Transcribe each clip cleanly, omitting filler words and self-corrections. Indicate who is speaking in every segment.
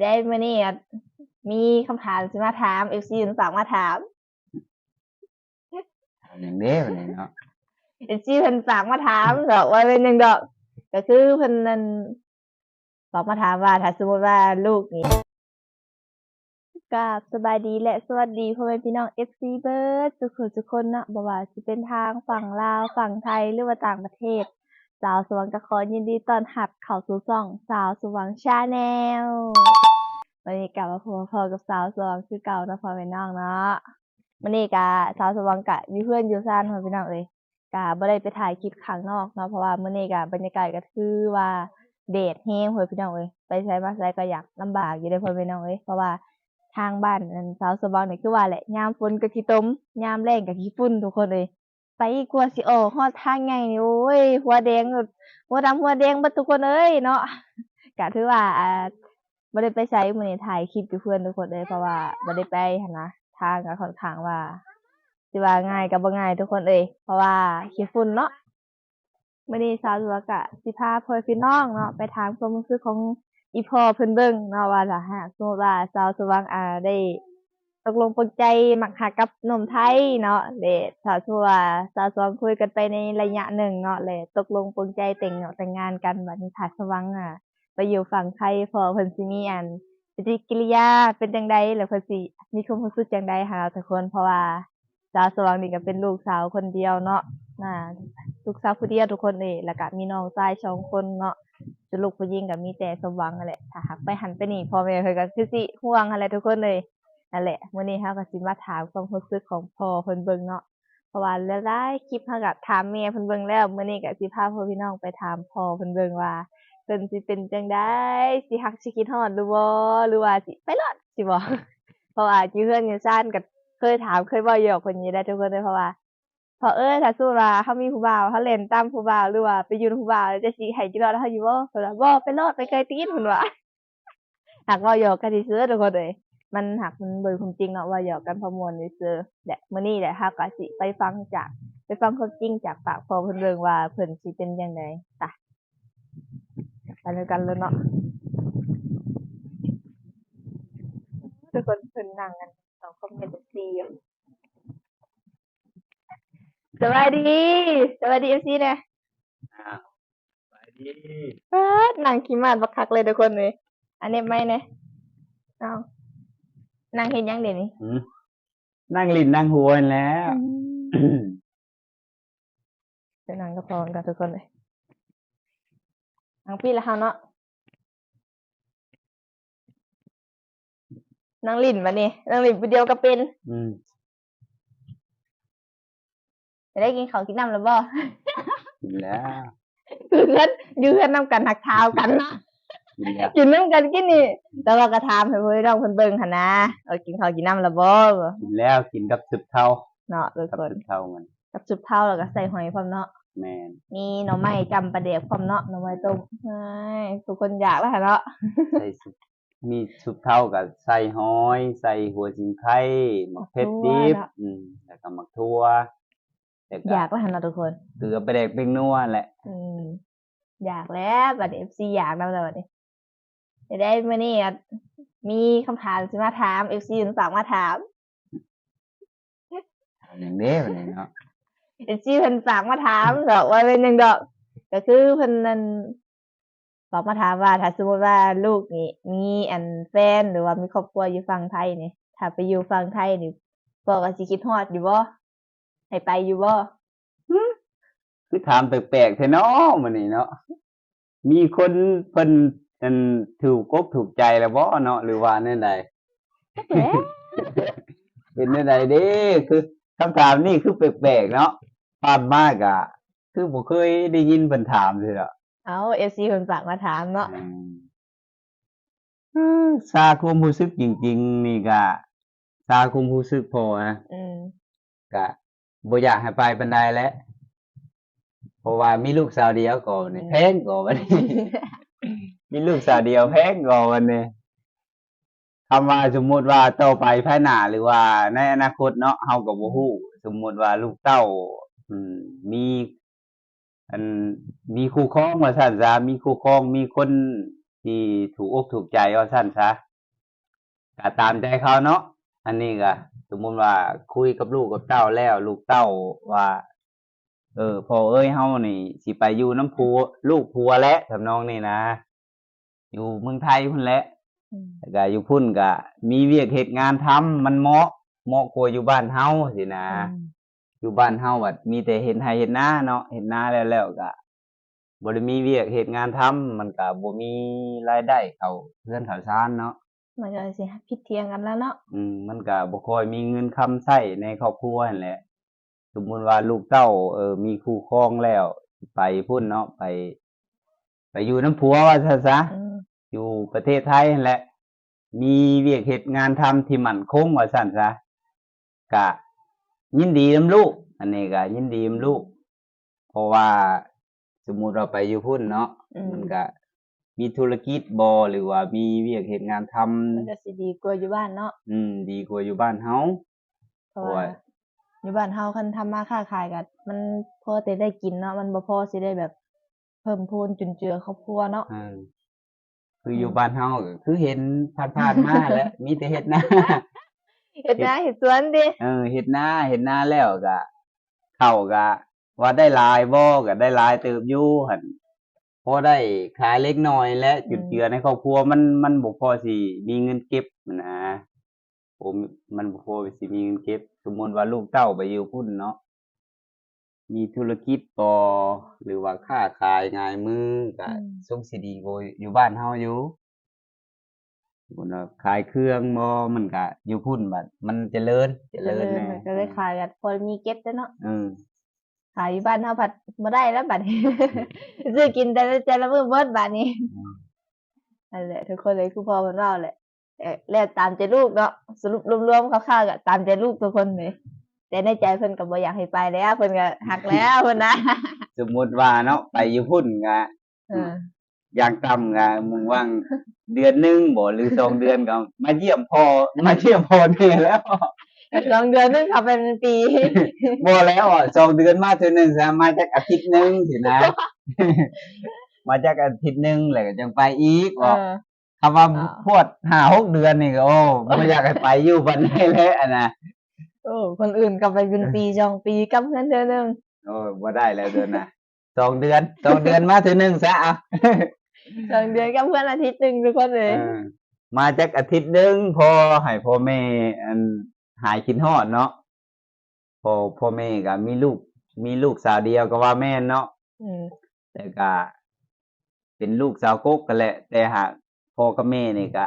Speaker 1: ได้มื้อนี้มีคำถามสิมาถาม FC เพิ่นฝากมาถาม
Speaker 2: อย่างเด้อนี่เนาะ
Speaker 1: FC เพิ่นฝากมาถามดอกว่าเป็นหยังดอกก็คือเพิ่นนั่นฝากมาถามว่าถ้าสมมุติว่าลูกนี่ก็สบายดีและสวัสดีพ่อแม่พี่น้อง FC เบิดทุกคนเนาะบ่ว่าสิเป็นทางฝั่งลาวฝั่งไทยหรือว่าต่างประเทศสาวสว่างก็ขอยินดีต้อนรับเข้าสู่ช่องสาวสว่าง Channel วันนี้กลับมาพบกับสาวสว่างคือเก่าเนาะพ่อแม่น้องเนาะมื้อนี้ก็สาวสว่างก็อยู่เฮือนอยู่ซ่านพ่อแม่พี่น้องเอ้ยก็บ่ได้ไปถ่ายคลิปข้างนอกเนาะเพราะว่ามื้อนี้ก็บรรยากาศก็คือว่าแดดแรงพ่อแม่พี่น้องเอ้ยไปไสมาไสก็อยากลำบากอยู่เด้อพ่อแม่พี่น้องเอ้ยเพราะว่าทางบ้านอันสาวสว่างนี่คือว่าแหละยามฝนก็ขี้ตมยามแล้งก็ขี้ฝุ่นทุกคนเอ้ยไปกว่าสิออกฮอดทางใหญ่นี่โอ้ยหัวแดงหัวดำหัวแดงเบิดทุกคนเอ้ยเนาะก็ถือว่าบ่ได้ไปไสมื้อนี้ถ่ายคลิปอยู่เพื่อนทุกคนเลยเพราะว่าบ่ได้ไปหั้นนะทางก็ค่อนข้างว่าสิว่าง่ายก็บ่ง่ายทุกคนเอ้ยเพราะว่าขี้ฝุ่นเนาะมื้อนี้สาวสวยก็สิพาพ่อพี่น้องเนาะไปถามความรู้สึกของอีพ่อเพิ่นเบิ่งเนาะว่าถ้าหากสมมุติว่าสาวสว่างได้ตกลงปลงใจมักหักกับหนุ่มไทยเนาะแล้วถ้าสมมุติว่าสาวสว่างคุยกันไปในระยะหนึ่งเนาะแล้วตกลงปลงใจแต่งงานกันบัดนี้ถ้าสว่างไปอยู่ฝั่งไทยพอเพิ่นสิมีปฏิกิริยาเป็นจั่งใดแล้วเพิ่นสิมีความรู้สึกจั่งใดหั้นล่ะทุกคนเพราะว่าสาวสว่างนี่ก็เป็นลูกสาวคนเดียวเนาะอ่าลูกสาวผู้เดียวทุกคนเอ้ยแล้วก็มีน้องชาย2คนเนาะส่วนลูกผู้หญิงก็มีแต่สมหวังนั่นแหละถ้าหากไปหันไปนี่พ่อแม่เพิ่นก็คือสิห่วงหั้นแหละทุกคนเอ้ยนั่นแหละมื้อนี้เราก็สิมาถามความรู้สึกของพ่อเพิ่นเบิ่งเนาะเพราะว่าหลายๆคลิปเราก็ถามแม่เพิ่นเบิ่งแล้วมื้อนี้ก็สิพาพ่อพี่น้องไปถามพ่อเพิ่นเบิ่งว่า เพิ่นสิเป็นจั่งใดสิฮักสิคิดฮอดหรือบ่หรือว่าสิไปรอดสิบ่ เพราะว่าอยู่เรือนอยู่ซ่านก็เคยถามเคยเว้าหยอกเพิ่นอยู่ได้ทุกคนเด้อเพราะว่าเพราะถ้าสมมุติว่าเรามีผู้บ่าวเราเล่นตามผู้บ่าวหรือว่าไปอยู่นำผู้บ่าวแล้วจะสิให้จิรอดเราอยู่บ่เพิ่นว่าบ่ไปโลดไปไกลตีนเพิ่นว่าหักเว้าหยอกกันซื่อๆทุกคนเอ้ยมันหักมันบ่เป็นความจริงเนาะเว้าหยอกกันเพราะม่วนซื่อๆและมื้อนี้แหละเราก็สิไปฟังความจริงจากปากพ่อเพิ่นเบิ่งว่าเพิ่นสิเป็นจั่งใดไปด้วยกันเลยเนาะ ทุกคนเพิ่นนั่งกัน2คนเป็น4อยู่สวัสดีสวัสดี FC แหน่
Speaker 2: อ้าวไปดี
Speaker 1: ป๊าดนั่งขี้มาดบักคักเลยทุกคนเอ้ยอันนี้ไม่แหน่อ้าวนั่งเฮ็ดหยังเดี๋ยวนี้
Speaker 2: นั่งลิ้นนั่งหัวนั่นแหล้ว
Speaker 1: ไปนั่งกับพ่อกันทุกคนเลยนั่งพี่ละเฮาเนาะนั่งลิ้นบัดนี้นั่งลิ้นผู้เดียวก็เป็นจะได้กินข้าวกินน้ำแล้วบ่
Speaker 2: กินแล้ว
Speaker 1: อยู่เฮือนอยู่เฮือนนำกันหักเท้ากันเนาะ
Speaker 2: กินแล้ว
Speaker 1: กินนำกันกินนี่แล้วเราก็ถามให้เพิ่นน้องเพิ่นเบิ่งหั่นนะกินข้าวกินน้ำแล้วบ่
Speaker 2: กินแล้วกินกับซุปเทา
Speaker 1: เนาะทุก
Speaker 2: กับ
Speaker 1: คน
Speaker 2: ซุปเทามัน
Speaker 1: กับซุปเทาแล้วก็ใส่หอยพร้อมเนาะ
Speaker 2: แม่น
Speaker 1: มีหน่อไม้จำปลาแดกพร้อมเนาะหน่อไม้ต้มเฮ้ยทุกคนอยากแล้วหั่นเนาะ
Speaker 2: ใส่ซุปมีซุปเทากับใส่หอยใส่หัวจิงไข่หมักเผ็ดดิบแล้วก็หมักทั่วแล้วก็
Speaker 1: อยากแล้วหั่นเนาะทุกคน
Speaker 2: เกลือไปแดกเพ็งนัวแหละ
Speaker 1: อยากแล้วบัดนี้ FC อยากนำแล้วบัดนี้ได้มื้อนี้มีคำถามสิมาถาม FC เพิ่นฝากมาถาม
Speaker 2: อย่างเด้อนี่เนาะ
Speaker 1: FC เพิ่นฝากมาถามดอกว่าเป็นหยังดอกก็คือเพิ่นนั่นฝากมาถามว่าถ้าสมมุติว่าลูกนี่มีแฟนหรือว่ามีครอบครัวอยู่ฝั่งไทยนี่ถ้าไปอยู่ฝั่งไทยนี่พ่อก็สิคิดฮอดอยู่บ่ให้ไปอยู่บ่
Speaker 2: คือถามแปลกๆแท้เนาะมื้อนี้เนาะมีคนเพิ่นอันถูกอกถูกใจแล้วบ่เนาะหรือว่าแนวใด
Speaker 1: แหม
Speaker 2: เป็นแนวใดเด้คือคำถามนี่คือแปลกๆเนาะผ่านมากอะคือบ่เคยได้ยินเพิ่นถามเลยเนาะ
Speaker 1: เอา FC เพิ่นฝากมาถามเนาะ
Speaker 2: ซาความรู้สึกจริงๆนี่ก็ซาความรู้สึกพอนะก็บ่อยากให้ไปปานใดแหล้วเพราะว่ามีลูกสาวเดียวก็นี่แพงกว่าบัดนี้ มีลูกสาวเดียวแพงกว่าบัดนี้คำว่าสมมุติว่าต่อไปภายหน้าหรือว่าในอนาคตเนาะเฮาก็บ่ฮู้สมมุติว่าลูกเต้ามีอันมีคู่ครองว่าซั่นซะมีคู่ครองมีคน ที่ถูกอกถูกใจว่าซั่นซะก็ตามใจเขาเนาะอันนี้ก็สมมุติว่าคุยกับลูกกับเต้าแล้วลูกเต้าว่า พ่อเอ้ยเฮานี่สิไปอยู่น้ำผัวลูกผัวแหละทำนองนี้นะ อยู่เมืองไทยพุ่นแหละ
Speaker 1: อืม
Speaker 2: แล้วก็อยู่พุ่นก็มีเวียกเฮ็ดงานทำมันเหมาะกว่าอยู่บ้านเฮาสินะ อยู่บ้านเฮาบัดมีแต่เฮ็ดไร่เฮ็ดนาเนาะเฮ็ดนาแล้วก็บ่ได้มีเวียกเฮ็ดงานทำมันก็บ่มีรายได้เข้าเรือนเข้าชานเนาะ
Speaker 1: มันก็สิผิดเถียงกันแล้วเนาะ
Speaker 2: มันก็บ่ค่อยมีเงินคำใช้ในครอบครัวนั่นแหละ สมมุติว่าลูกเต้ามีคู่ครองแล้วไปพุ่นเนาะไปอยู่น้ำผัวว่าซั่นซะ
Speaker 1: อืม
Speaker 2: อยู่ประเทศไทยนั่นแหละ มีเวียกเฮ็ดงานทำที่มั่นคงว่าซั่นซะก็ยินดีนำลูก อันนี้ก็ยินดีนำลูก เพราะว่าสมมุติเราไปอยู่พุ่นเนาะ
Speaker 1: อืม
Speaker 2: มันก็มีธุรกิจบ่หรือว่ามีเวียกเฮ็ดงานทำ
Speaker 1: มันก็สิดีกว่าอยู่บ้านเนาะ
Speaker 2: ดีกว่าอยู่บ้านเฮา
Speaker 1: เพราะว่าอยู่บ้านเฮาคันทำมาค้าขายก็มันพอแต่ได้กินเนาะมันบ่พอสิได้แบบเพิ่มพูนจุนเจือครอบครัวเนาะ
Speaker 2: คืออยู่บ้านเฮาก็คือเห็นผ่านๆมาแหละ มีแต่เฮ็ดนา
Speaker 1: เฮ็ดนาเฮ็ดสวนติ
Speaker 2: เฮ็ดนาแล้วก็ข้าวก็ว่าได้หลายบ่ก็ได้หลายเติบอยู่หั่นพอได้ขายเล็กน้อยและจุนเจือในครอบครัวมันบ่พอสิมีเงินเก็บนะมันบ่พอสิมีเงินเก็บ สมมุติว่าลูกเต้าไปอยู่พุ่นเนาะมีธุรกิจบ่หรือว่าค้าขายง่ายมือก็ทรงสิดีกว่าอยู่บ้านเฮาอยู่สมมุติว่าขายเครื่องบ่มันก็อยู่พุ่นบัดมันเจริญ
Speaker 1: เจริญ
Speaker 2: แน่
Speaker 1: มันก็ได้ขายกันพอมีเก็บด้วยเนาะ
Speaker 2: เออ
Speaker 1: ขายอยู่บ้านเฮาผัดบ่ได้แล้วบัดนี้ ซื้อกินแต่ละมื้อเบิดบัดนี้ นั่นแหละทุกคนเลยคือพ่อเพิ่นเว้าแหละแล้วตามใจลูกเนาะสรุปรวมๆคร่าวๆก็ตามใจลูกทุกคนเลยแต่ในใจเพิ่นก็บ่อยากให้ไปแล้วเพิ่นก็ฮักแล้วเพิ่นนะ
Speaker 2: สมมุติว่าเนาะไปอยู่พุ่นก็
Speaker 1: เออ
Speaker 2: อย่างต่ำก็มึงว่างเดือนหนึงบ่หรือ2 เดือนก็มาเยี่ยมพ่อแม่แล้ว
Speaker 1: สองเดือนนึงเขาเป็นปี
Speaker 2: บ่แล้ว2 เดือนมาเทื่อหนึงซะมาจักอาทิตย์หนึงสินะ มาจักอาทิตย์หนึงแล้วก็จังไปอีก
Speaker 1: เอ
Speaker 2: ว่า
Speaker 1: อ
Speaker 2: คำว่า
Speaker 1: อ้าว
Speaker 2: พวด5-6 เดือนนี่ก็โอ้บ่อยากให้ไปอยู่ปานใดแล้วอะนะ
Speaker 1: โอ้คนอื่นก็ไปเป็นปีสองปีกับเพิ่นเทื่อนึง
Speaker 2: โอ้ยบ่ได้แล้วเดือนน่ะ2 เดือนมาเทื่อหนึงซะเอา
Speaker 1: สองเดือนกับเพื่อนอาทิตย์หนึงทุกคนเลย
Speaker 2: มาจักอาทิตย์หนึงพอให้พ่อแม่หายคิดฮอดเนาะพ่อแม่ก็มีลูกสาวเดียวก็ว่าแม่นเนาะ
Speaker 1: อืม
Speaker 2: แต่ก็เป็นลูกสาวกกกันแหละ แต่หากพ่อกับแม่นี่ก็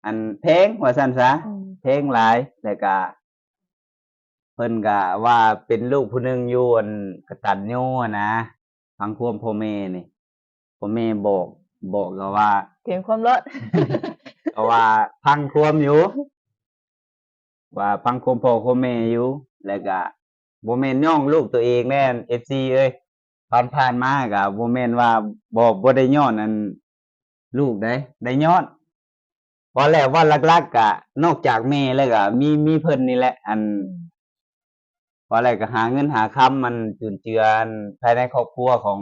Speaker 2: อันแพงว่าซั่นซะ
Speaker 1: อืม
Speaker 2: แพงหลายแต่ก็เพิ่นก็ว่าเป็นลูกผู้หนึงอยู่อันกตัญญูอะนะฟังความพ่อแม่นี่พ่อแม่บอกก็ว่า
Speaker 1: เถียงความรถ
Speaker 2: ก็ว่าพังความอยู่ ว่าพังความพ่อความแม่อยู่ แล้วก็บ่แม่นย่องลูกตัวเองแน่น FC เอ้ยผ่านมาก็บ่แม่นว่าบ่ได้ย้อนอันลูกได้ย้อนว่าแล้วว่าหลักๆก็นอกจากแม่แล้วก็มีเพิ่นนี่แหละ อันว่าแล้วก็หาเงินหาคำมันจุนเจือภายในครอบครัวของ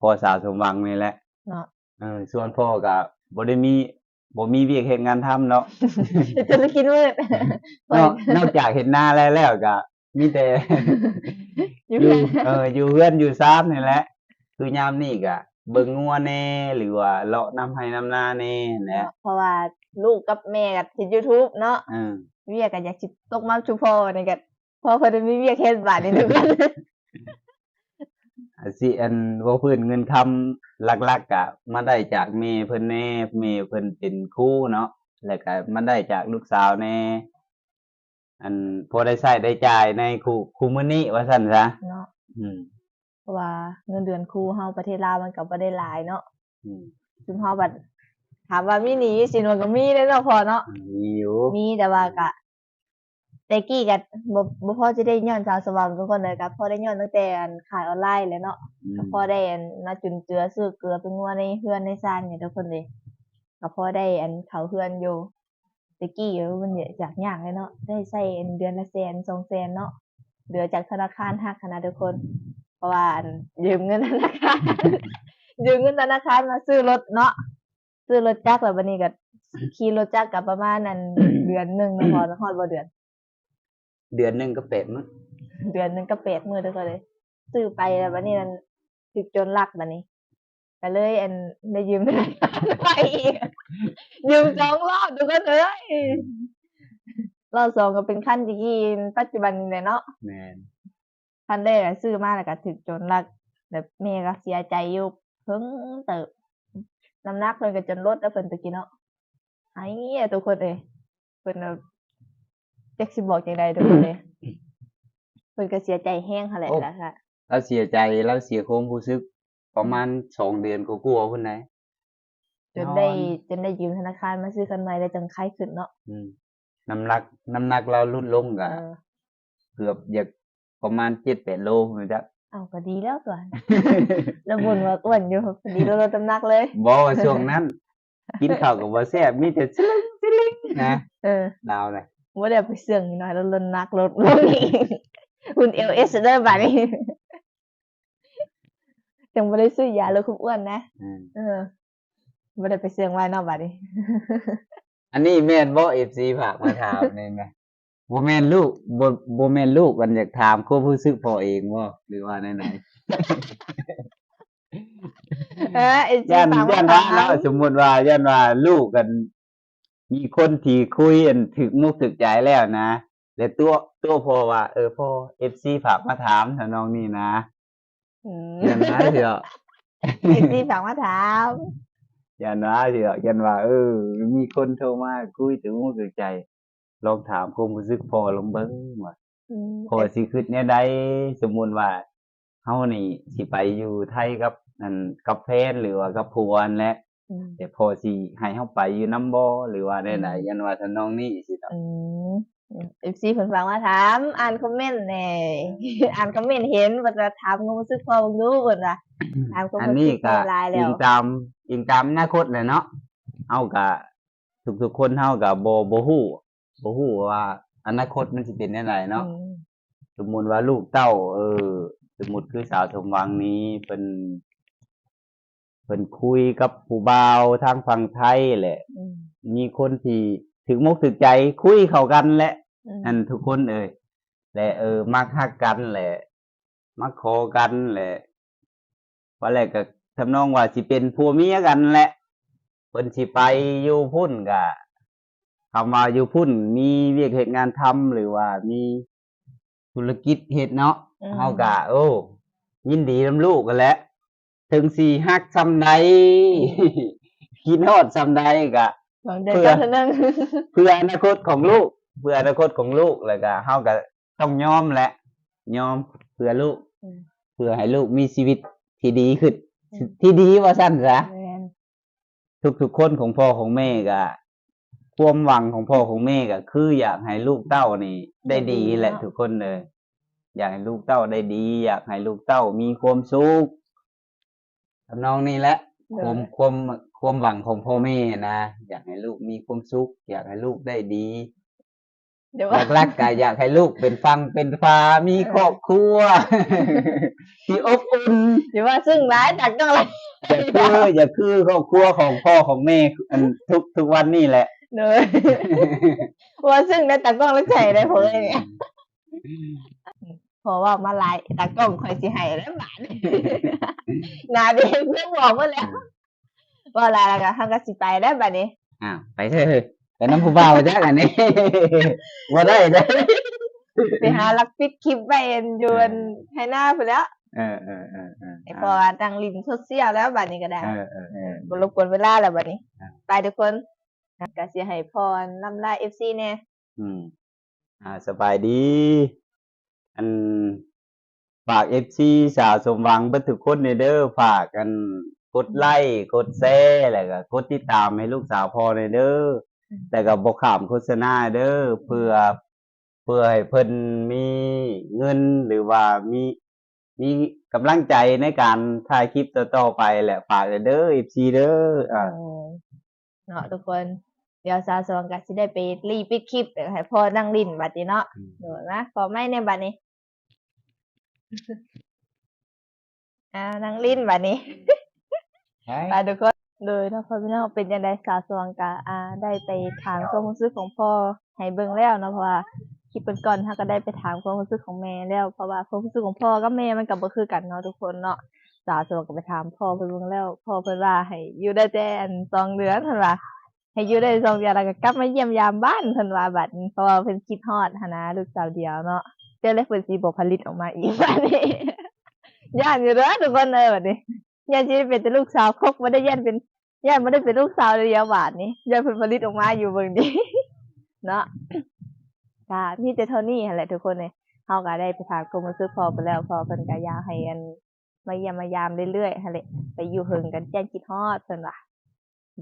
Speaker 2: พ่อสาวสมหวังนี่แหละ
Speaker 1: เนาะ
Speaker 2: ส่วนพ่อก็บ่มีเวียกเฮ็ดงานทำเนาะ
Speaker 1: จะไปกินมื้อน
Speaker 2: อกจากเฮ็ดนาแล้วก็มีแต่
Speaker 1: อยู่
Speaker 2: อยู่
Speaker 1: เพื่อน
Speaker 2: อยู่เรือนอยู่ซ่านนี่แหละ คือยามนี้ก็เบิ่งงัวแหน่หรือว่าเลาะนำไร่นำนาแหน่แหละ
Speaker 1: เพราะว่าลูกกับแม่ก็ติด YouTube เนาะ
Speaker 2: เออ
Speaker 1: เวียก็อยากสิตกมาชุพ่อนี่ก็พ่อเพิ่นมีเวียกเฮ็ดบาดนี้ทุกคน
Speaker 2: อันเว้าพื้นเงินคำหลักๆก็มาได้จากแม่เพิ่นแหน่แม่เพิ่นเป็นครูเนาะแล้วก็มาได้จากลูกสาวแหน่อันพอได้ใช้ได้จ่ายในคุมื้อนี้ว่าซั่นซะ
Speaker 1: เนาะ
Speaker 2: อืม
Speaker 1: เพราะว่าเงินเดือนครูเฮาประเทศลาวมันก็บ่ได้หลายเนาะ
Speaker 2: อืม
Speaker 1: ซุมเฮาบัดถามว่ามีหนี้สินมันก็มีเด้อเนาะพ่อเนาะ
Speaker 2: มีอยู่
Speaker 1: มีแต่ว่าก็แต่กี้ก็บ่พอจะได้ย้อนสาวสว่างทุกคนเลยก็พอได้ย้อนตั้งแต่อันขายออนไลน์แหล้วเนาะ ก็พอได้อันมาจุนเจือซื้อเกลือไปงัวในเฮือนในซ่านเนี่ยทุกคนเลยก็พอได้อันเขาเฮือนอยู่แต่กี้มันอยากยากเลยเนาะได้ใช้อันเดือนละแสน200,000เนาะเหลือจากธนาคารหักนะทุกคน เพราะว่าอันยืมเงินธนาคาร ยืมเงินธนาคารมาซื้อรถเนาะซื้อรถจักรแล้วบัดนี้ก็ขี่รถจักรก็ประมาณนั้น เดือนหนึงนะพอฮอดบ่เดือน
Speaker 2: เดือนหนึงก็เป็ดมั้ง
Speaker 1: เดือนหนึงก็8 มื้อเด้อก็เลย ซื้อไปแล้วบัดนี้นั่นถูกโจรลักบัดนี้ก็เลยได้ยืมธนาคารไปอีกยืม2รอบทุกคนเอ้ยรอบ2ก็เป็นคันที่ขี่ปัจจุบันนี่แหละเนาะ
Speaker 2: แม่น
Speaker 1: คันแรกอะซื้อมาแล้วก็ถูกโจรลักแบบแม่ก็เสียใจอยู่เพิ่งเติบน้ำหนักเพิ่นก็จนลดแล้วเพิ่นตะกี้เนาะไอ้ทุกคนเอ้ยเพิ่นแบบจักสิบอกจังใดทุกคนเอ้ยเพิ่นก็เสียใจแฮงหั่นแหละล่ะค่ะ
Speaker 2: เราเสียใจเราเสียความรู้สึกประมาณ2 เดือนกว่าๆพุ่นไหน
Speaker 1: จนได้ยืมธนาคารมาซื้อคันใหม่แล้วจังไข้ขึ้นเนาะ
Speaker 2: น้ำหนักเราลดลง
Speaker 1: เอ
Speaker 2: ก็
Speaker 1: อ
Speaker 2: เกือบอยากประมาณ7-8 โลเหมือนจะ
Speaker 1: อ้าวก็ดีแล้วตัว แล้วบ่นว่าอ้วนอยู่พอดีลดน้ำหนักเลย
Speaker 2: บ่ว่าช่วงนั้น กินข้าวก็บ่แซ่บมีแต่สลึงนะ
Speaker 1: เออ
Speaker 2: ดาวเลย
Speaker 1: บ่ได้ไปเสื่องนิดหน่อยแล้วลดน้ำหนักลดลงอีกหุ่น LS เด้อบัดนี้ จังบ่ได้ซื้อยาลดความอ้วนนะ เออบ่ได้ไปเสี่ยงไว้เนาะบัดนี้
Speaker 2: อันนี้แม่นบ่ FC ฝากมาถามนี่แหมบ่แม่นลูกบ่แม่นลูกมันอยากถามความรู้สึกพ่อเองบ่หรือว่าไหน
Speaker 1: FC
Speaker 2: ย่าน
Speaker 1: ฝากมา
Speaker 2: ว่า
Speaker 1: ถาม
Speaker 2: เนาะสมมุติว่าย่านว่าลูกกัน มีคนที่คุยอันถึกมุกถึกใจแล้วนะแต่ตัวพ่อว่าพ่อ FC ฝากมาถามทำนองนี้นะ
Speaker 1: อืม
Speaker 2: ยันว่าเถอะ
Speaker 1: FC ฝากมาถาม
Speaker 2: ยันว่าเถอะยันว่ามีคนโทรมาคุยถึงมุกถึกใจ ลองถามความรู้สึกพ่อลองเบิ่งว่า
Speaker 1: อืม
Speaker 2: พ่อสิคิดแนวใดสมมุติว่าเฮานี่สิไปอยู่ไทยกับกับแฟนหรือว่ากับผัวนั่นแหละ
Speaker 1: อืม
Speaker 2: แต่พ่อสิให้เฮาไปอยู่นำบ่หรือว่าแนวใดยันว่าทำนองนี้สิเนาะ
Speaker 1: อืม FC เพิ่นฝากมาถาม อ่านคอมเมนต์แหน่ อ่านคอมเมนต์เห็นว่าจะถามความรู้สึกพ่อเบิ่งดูเพิ่นว่าถามความ
Speaker 2: อัน
Speaker 1: รู้
Speaker 2: นี้
Speaker 1: สึก
Speaker 2: ก็
Speaker 1: พ่อหลายแล้
Speaker 2: อิ
Speaker 1: ว
Speaker 2: งตามอนาคตแหละเนาะเฮาก็ทุกๆคนเฮาก็บ่ฮู้ว่าอนาคตมันสิเป็นแนวใดเนาะ
Speaker 1: อืม
Speaker 2: สมมุติว่าลูกเต้าสมมุติคือสาวสมหวังนี้เพิ่นคุยกับผู้บ่าวทางฝั่งไทยแหละ
Speaker 1: อืม
Speaker 2: มีคนที่ถึกมกถึกใจคุยเข้ากันแหละ
Speaker 1: อืม
Speaker 2: อันทุกคนและมักฮักกันแหละ มักขอกันแหละว่าแรกก็ทำนองว่าสิเป็นผัวเมียกันแหละเพิ่นสิไปอยู่พุ่นก็คำว่าอยู่พุ่นมีเวียกเหตุงานทำหรือว่ามีธุรกิจเฮ็ดเนาะ
Speaker 1: อืม
Speaker 2: เฮาก็ยินดีนำลูกกันแหละถึงสิฮักซำใด คิดฮอดซำใดก็
Speaker 1: หวังเดือนกันเท่านึง
Speaker 2: เพื่ออนาคตของลูกเพื่ออนาคตของลูกแล้วก็เฮาก็ต้องยอมแหละยอมเพื่อลูก
Speaker 1: อืม
Speaker 2: เพื่อให้ลูกมีชีวิตที่ดีขึ้น
Speaker 1: อืม
Speaker 2: ที่ดีว่าซั่นซะ
Speaker 1: แม่น
Speaker 2: ทุกๆคนของพ่อของแม่ก็ความหวังของพ่อของแม่ก็คืออยากให้ลูกเต้านี่ ได้ดีแหละทุกคนเลยอยากให้ลูกเต้าได้ดี อยากให้ลูกเต้ามีความสุขทำนองนี้แหละ
Speaker 1: เด้
Speaker 2: ค
Speaker 1: อ
Speaker 2: วามหวังของพ่อแม่นะอยากให้ลูกมีความสุขอยากให้ลูกได้ดี
Speaker 1: เดี๋ยวว่า
Speaker 2: หลักๆก็อยากให้ลูกเป็นฟังเป็นฟ้ามีครอบครัว ที่อบอุ่น
Speaker 1: เดี๋ยวว่าซึ่งร้ายจากก็อะไร
Speaker 2: อย่าคือครอบครัวของพ่อของแม่อันทุกวันนี่แหละ
Speaker 1: เด้อ ว่าซึ่งได้ตากล้องแล้วใจได้ผมเลยเนี่ยพอว่ามาหลายตากล้องคอยสิให้แล้วบาด หนาเด็กเพิ่งบอกมาแล้วว่าหลายแล้วก็ทำก็สิไปได้วบัดนี้
Speaker 2: อ้าวไปเถอะไปน้ำผู้บ่าวจ้ะอันนี้ บ่ได้เด้อ
Speaker 1: ไปหาลักปิดคลิปไปอยู่อันให้หน้าพุ่นแล้ว
Speaker 2: เออ
Speaker 1: ไอ้พอดังลินโซเชียลแล้วบัดนี้ก็ได้ บ่รบกวนเวลาแล้วบัดนี้
Speaker 2: ครับ
Speaker 1: ไปทุกคนก็สิให้พรนำลา FC แน่
Speaker 2: สบายดี อันฝาก FC สาวสมหวังเบิดทุกคนในเด้อฝากกันกดไลค์กดแชร์แล้วก็กดติดตามให้ลูกสาวพอในเด้อแต่ก็บ่ข้ามโฆษณาเด้อเพื่อให้เพิ่นมีเงินหรือว่ามีกำลังใจในการถ่ายคลิปต่อๆไปแหละฝากเด้อ FC เด้อ
Speaker 1: เนาะทุกคน เดี๋ยวสาวสวงก็สิได้ไปรีปิดคลิปเดี๋ยวให้พ่อนั่งลิ้นบัดนี้เนาะเดี๋ยวนะขอไม่ในบัดนี้ นั่งลิ้นบัดนี้
Speaker 2: ใช่
Speaker 1: ไปทุกคนโดยถ้าพ่อพี่น้องเป็นยังไงสาวสว่างกะได้ไปถามความรู้สึกของพ่อให้เบิ่งแล้วเนาะเพราะว่าคลิปก่อนๆเฮาก็ได้ไปถามความรู้สึกของแม่แล้วเพราะว่าความรู้สึกของพ่อกับแม่มันก็บ่คือกันเนาะทุกคนเนาะสาวสว่างก็ไปถามพ่อเพิ่นเบิ่งแล้วพ่อเพิ่นว่าให้อยู่ได้แต่อัน2เดือนเพิ่นว่าให้อยู่ได้2เดือนแล้วก็กลับมาเยี่ยมยามบ้านเพิ่นว่าบัดนี้เพราะว่าเพิ่นคิดฮอดหั้นนะลูกสาวเดียวเนาะเจ้าเลยเพิ่นสิบ่ผลิตออกมาอีกบัดนี้ ย่านอยู่เด้อทุกคนบัดนี้ ย่านสิได้เป็นแต่ลูกสาวคกบ่ได้ย่านเป็นย่านบ่ได้เป็นลูกสาวเดียวบาดนี้ย่านเพิ่นผลิตออกมาอยู่เบิ่งดิ เนาะก็มีแต่เท่านี้หั่นแหละทุกคนเอ้ยเฮาก็ได้ไปถามความรู้สึกพ่อไปแล้วพ่อเพิ่นก็อยากให้อันมาเยี่ยมมายามเรื่อยๆหั่นแหละไปอยู่เฮิงกันแจ้งคิดฮอดเพิ่นว่า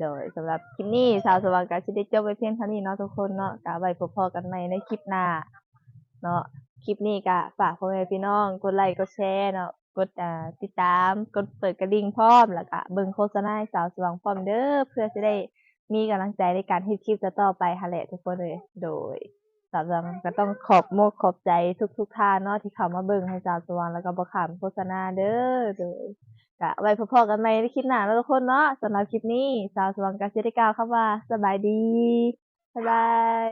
Speaker 1: โดยสำหรับคลิปนี้สาวสว่างก็สิได้จบไว้เพียงเท่านี้เนาะทุกคนเนาะก็ไว้พบพอกันใหม่ในคลิปหน้า เนาะคลิปนี้ก็ฝากพ่อแม่พี่น้องกดไลค์กดแชร์เนาะกดติดตามกดเปิดกระดิ่งพร้อมแล้วก็เบิ่งโฆษณาให้สาวสว่างพร้อมเด้อเพื่อจะได้มีกำลังใจในการเฮ็ดคลิปต่อๆไปหั่นแหละทุกคนเลยโดยสาวสว่างก็ต้องขอบมกขอบใจทุกท่านเนาะที่เข้ามาเบิ่งให้สาวสว่างแล้วก็บ่ขามโฆษณาเด้อโดยก็ไว้พบกันใหม่ในคลิปหน้าเนาะทุกคนเนาะสำหรับคลิปนี้สาวสว่างก็สิได้กล่าวคำว่าสบายดีบ๊ายบาย